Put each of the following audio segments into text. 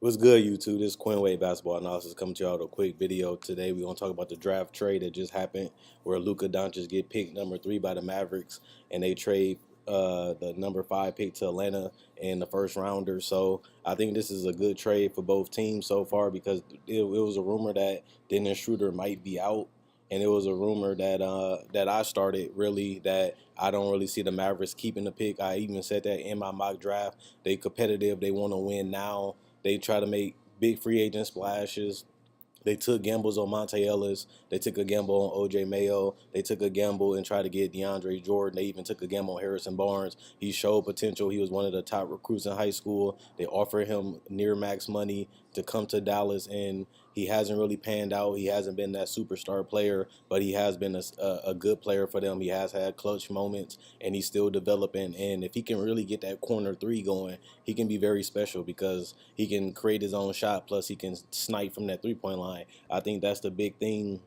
What's good, YouTube? This is Quinn Basketball Analysis coming to y'all with a quick video. Today, we're going to talk about the draft trade that just happened where luka doncic get picked number 3 by the Mavericks, and they trade the number 5 pick to Atlanta in the first rounder. So I think this is a good trade for both teams so far because it was a rumor that Dennis Schroeder might be out. And it was a rumor that I started really that I don't really see the Mavericks keeping the pick. I even said that in my mock draft. They competitive. They want to win now. They try to make big free agent splashes. They took gambles on Monte Ellis. They took a gamble on O.J. Mayo. They took a gamble and tried to get DeAndre Jordan. They even took a gamble on Harrison Barnes. He showed potential. He was one of the top recruits in high school. They offered him near max money to come to Dallas, and he hasn't really panned out. He hasn't been that superstar player, but he has been a good player for them. He has had clutch moments, and he's still developing. And if he can really get that corner three going, he can be very special because he can create his own shot. Plus, he can snipe from that three-point line. I think that's the big thing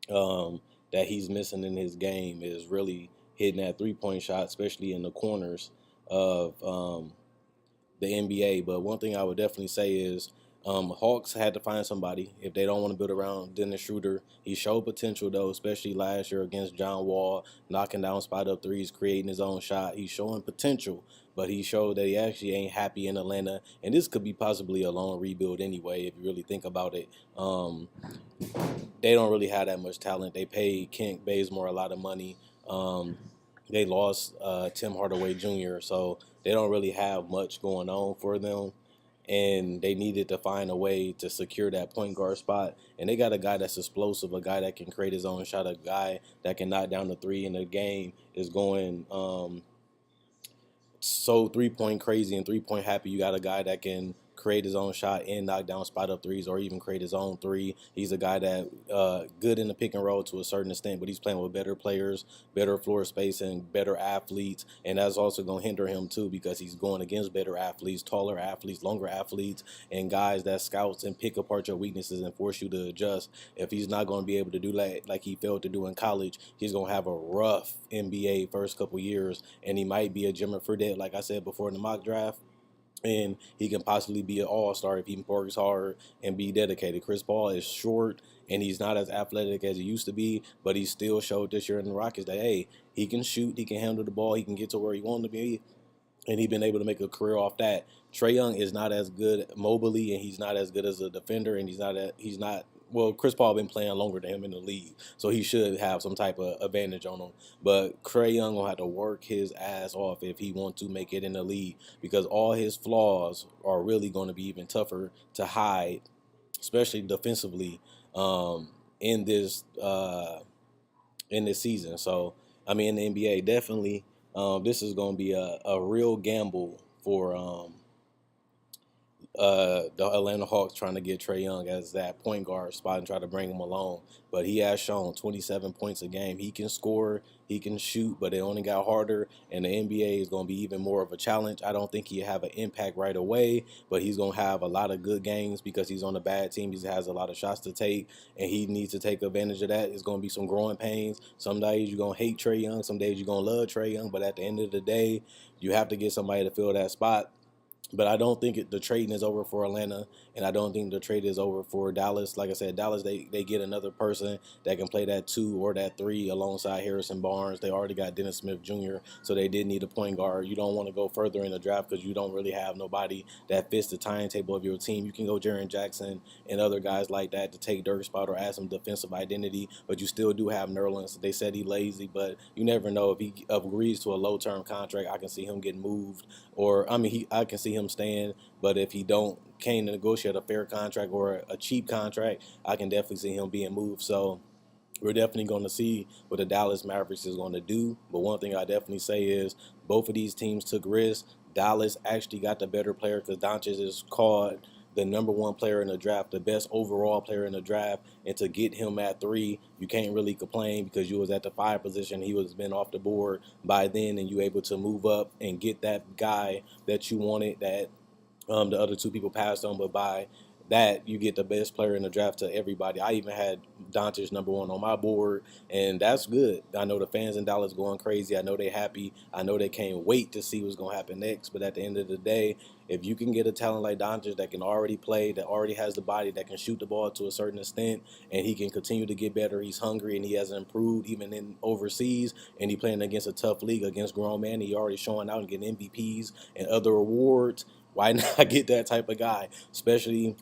that he's missing in his game is really hitting that three-point shot, especially in the corners of the NBA. But one thing I would definitely say is Hawks had to find somebody if they don't want to build around Dennis Schroeder. He showed potential, though, especially last year against John Wall, knocking down spot-up threes, creating his own shot. He's showing potential, but he showed that he actually ain't happy in Atlanta. And this could be possibly a long rebuild anyway, if you really think about it. They don't really have that much talent. They paid Kent Bazemore a lot of money. They lost Tim Hardaway Jr., so they don't really have much going on for them. And they needed to find a way to secure that point guard spot. And they got a guy that's explosive, a guy that can create his own shot, a guy that can knock down the three. And the game is going so three-point crazy and three-point happy. You got a guy that can create his own shot and knock down spot-up threes or even create his own three. He's a guy that good in the pick and roll to a certain extent, but he's playing with better players, better floor spacing, better athletes, and that's also going to hinder him too because he's going against better athletes, taller athletes, longer athletes, and guys that scouts and pick apart your weaknesses and force you to adjust. If he's not going to be able to do that like he failed to do in college, he's going to have a rough NBA first couple years, and he might be a Jimmer Fredette, like I said before in the mock draft. And he can possibly be an all-star if he works hard and be dedicated. Chris Paul is short, and he's not as athletic as he used to be, but he still showed this year in the Rockets that, hey, he can shoot, he can handle the ball, he can get to where he wants to be, and he's been able to make a career off that. Trae Young is not as good mobily, and he's not as good as a defender, and he's not. Well, Chris Paul been playing longer than him in the league, so he should have some type of advantage on him. But Trae Young will have to work his ass off if he wants to make it in the league because all his flaws are really going to be even tougher to hide, especially defensively, in this season. So I mean, in the NBA, definitely, this is going to be a real gamble for the Atlanta Hawks trying to get Trae Young as that point guard spot and try to bring him along. But he has shown 27 points a game. He can score, he can shoot, but it only got harder, and the NBA is going to be even more of a challenge. I don't think he'll have an impact right away, but he's going to have a lot of good games because he's on a bad team. He has a lot of shots to take, and he needs to take advantage of that. It's going to be some growing pains. Some days you're going to hate Trae Young, some days you're going to love Trae Young, but at the end of the day, you have to get somebody to fill that spot. But I don't think the trading is over for Atlanta, and I don't think the trade is over for Dallas. Like I said, Dallas, they get another person that can play that 2 or that 3 alongside Harrison Barnes. They already got Dennis Smith Jr., so they did need a point guard. You don't want to go further in the draft because you don't really have nobody that fits the timetable of your team. You can go Jaren Jackson and other guys like that to take Dirk's spot or add some defensive identity, but you still do have Nerlens. They said he's lazy, but you never know. If he agrees to a low-term contract, I can see him getting moved, or I can see him staying. But if he can't negotiate a fair contract or a cheap contract, I can definitely see him being moved. So we're definitely going to see what the Dallas Mavericks is going to do. But one thing I definitely say is both of these teams took risks. Dallas actually got the better player because Doncic is called the number 1 player in the draft, the best overall player in the draft, and to get him at 3, you can't really complain because you was at the 5 position. He was been off the board by then, and you able to move up and get that guy that you wanted that the other 2 people passed on. But by that you get the best player in the draft to everybody. I even had Doncic #1 on my board, and that's good. I know the fans in Dallas going crazy. I know they happy. I know they can't wait to see what's going to happen next. But at the end of the day, if you can get a talent like Doncic that can already play, that already has the body, that can shoot the ball to a certain extent, and he can continue to get better. He's hungry and he has improved even in overseas, and he playing against a tough league against grown men. He already showing out and getting MVPs and other awards. Why not get that type of guy, especially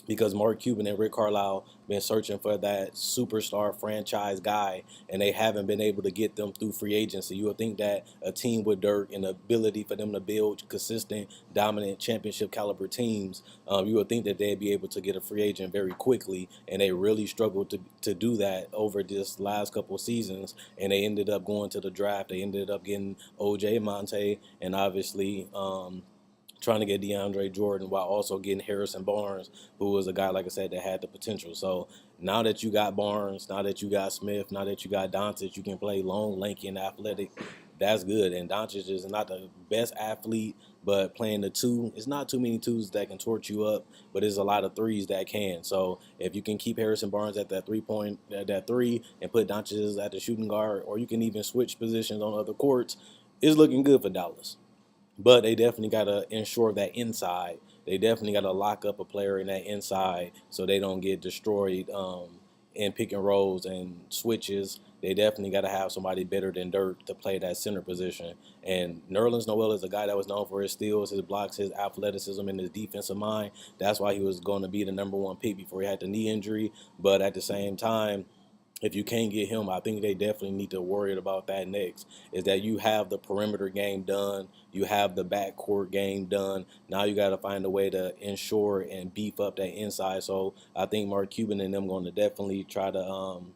because Mark Cuban and Rick Carlisle been searching for that superstar franchise guy, and they haven't been able to get them through free agency. You would think that a team with Dirk and the ability for them to build consistent, dominant championship caliber teams, you would think that they'd be able to get a free agent very quickly, and they really struggled to do that over this last couple of seasons, and they ended up going to the draft. They ended up getting OJ Monte, and obviously trying to get DeAndre Jordan while also getting Harrison Barnes, who was a guy, like I said, that had the potential. So now that you got Barnes, now that you got Smith, now that you got Doncic, you can play long, lanky, and athletic. That's good. And Doncic is not the best athlete, but playing the two, it's not too many twos that can torch you up, but there's a lot of threes that can. So if you can keep Harrison Barnes at that 3 point, that three, and put Doncic at the shooting guard, or you can even switch positions on other courts, it's looking good for Dallas. But they definitely got to ensure that inside. They definitely got to lock up a player in that inside so they don't get destroyed in pick and rolls and switches. They definitely got to have somebody better than Dirk to play that center position. And Nerlens Noel is a guy that was known for his steals, his blocks, his athleticism, and his defensive mind. That's why he was going to be the #1 pick before he had the knee injury. But at the same time, if you can't get him, I think they definitely need to worry about that next. Is that you have the perimeter game done, you have the backcourt game done. Now you got to find a way to ensure and beef up that inside. So I think Mark Cuban and them going to definitely try to um,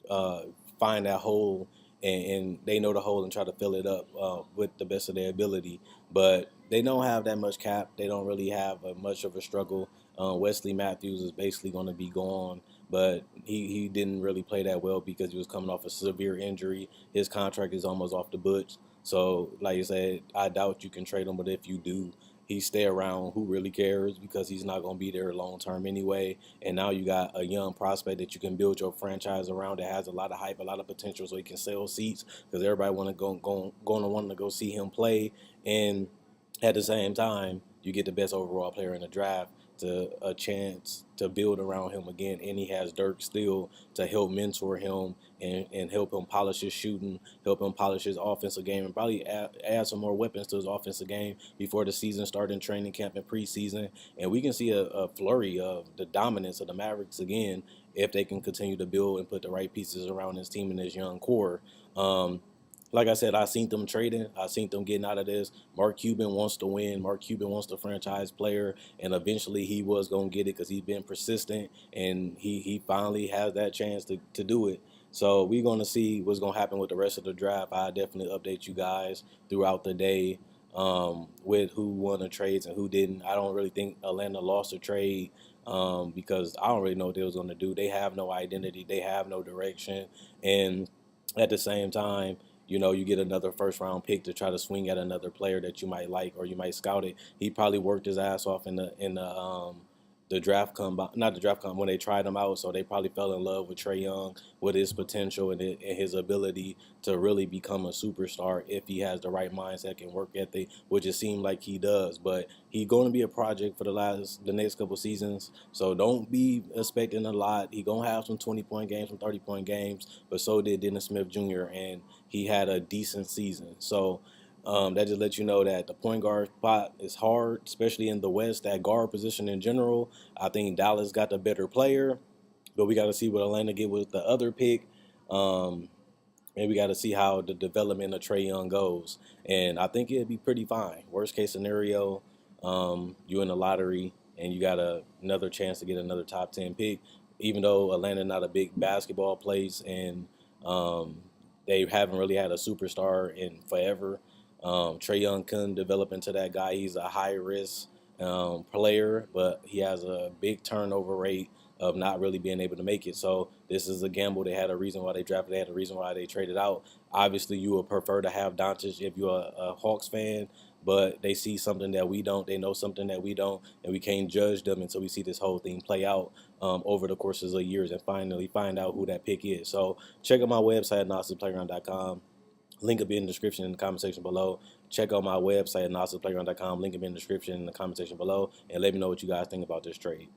uh, find that hole, and they know the hole and try to fill it up with the best of their ability. But they don't have that much cap. They don't really have much of a struggle. Wesley Matthews is basically going to be gone, but he didn't really play that well because he was coming off a severe injury. His contract is almost off the books. So, like I said, I doubt you can trade him, but if you do, he stay around. Who really cares? Because he's not going to be there long term anyway. And now you got a young prospect that you can build your franchise around that has a lot of hype, a lot of potential, so he can sell seats because everybody want to going to want to go see him play. And at the same time, you get the best overall player in the draft to a chance to build around him again. And he has Dirk still to help mentor him and help him polish his shooting, help him polish his offensive game, and probably add some more weapons to his offensive game before the season starts in training camp and preseason. And we can see a flurry of the dominance of the Mavericks again if they can continue to build and put the right pieces around this team and this young core. Like I said, I seen them trading. I seen them getting out of this. Mark Cuban wants to win. Mark Cuban wants the franchise player, and eventually he was going to get it because he's been persistent, and he finally has that chance to do it. So we're going to see what's going to happen with the rest of the draft. I'll definitely update you guys throughout the day with who won the trades and who didn't. I don't really think Atlanta lost a trade because I don't really know what they was going to do. They have no identity. They have no direction. And at the same time, you get another first round pick to try to swing at another player that you might like or you might scout it. He probably worked his ass off in the draft combine, not the draft combine, when they tried him out. So they probably fell in love with Trae Young, with his potential and his ability to really become a superstar if he has the right mindset and work ethic, which it seemed like he does. But he's going to be a project for the next couple seasons. So don't be expecting a lot. He's going to have some 20-point games, some 30-point games, but so did Dennis Smith Jr., and he had a decent season. So that just lets you know that the point guard spot is hard, especially in the West. That guard position in general, I think Dallas got the better player, but we got to see what Atlanta get with the other pick. Um, and we got to see how the development of Trae Young goes. And I think it'd be pretty fine. Worst case scenario, you in the lottery and you got another chance to get another top 10 pick. Even though Atlanta not a big basketball place and they haven't really had a superstar in forever. Trae Young couldn't develop into that guy. He's a high risk player, but he has a big turnover rate of not really being able to make it. So this is a gamble. They had a reason why they drafted. They had a reason why they traded out. Obviously, you would prefer to have Doncic if you're a Hawks fan, but they see something that we don't, they know something that we don't, and we can't judge them until we see this whole thing play out over the courses of years and finally find out who that pick is. So check out my website, nostalgiaplayground.com. Link will be in the description in the comment section below. Check out my website, nostalgiaplayground.com. Link will be in the description in the comment section below. And let me know what you guys think about this trade.